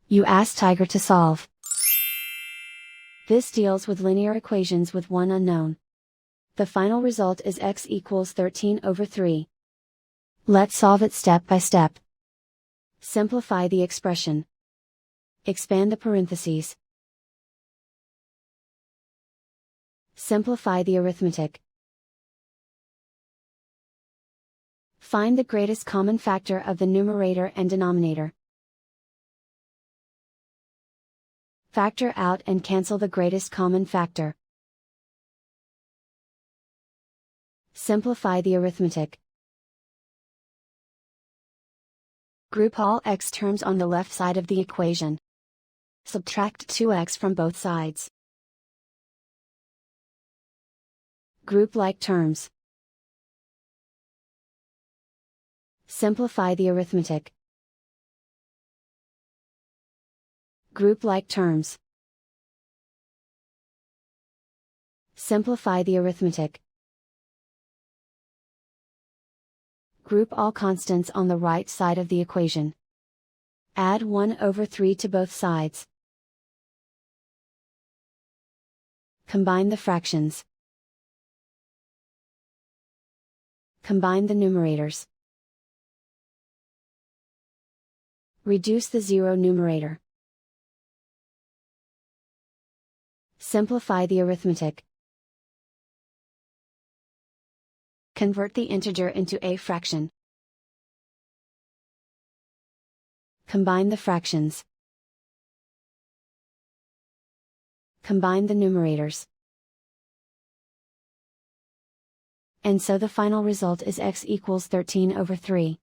You ask Tiger to solve. This deals with linear equations with one unknown. The final result is x equals 13/3. Let's solve it step by step. Simplify the expression. Expand the parentheses. Simplify the arithmetic. Find the greatest common factor of the numerator and denominator. Factor out and cancel the greatest common factor. Simplify the arithmetic. Group all x terms on the left side of the equation. Subtract 2x from both sides. Group like terms. Simplify the arithmetic. Group like terms. Simplify the arithmetic. Group all constants on the right side of the equation. Add 1/3 to both sides. Combine the fractions. Combine the numerators. Reduce the zero numerator. Simplify the arithmetic. Convert the integer into a fraction. Combine the fractions. Combine the numerators. And so the final result is x equals 13/3.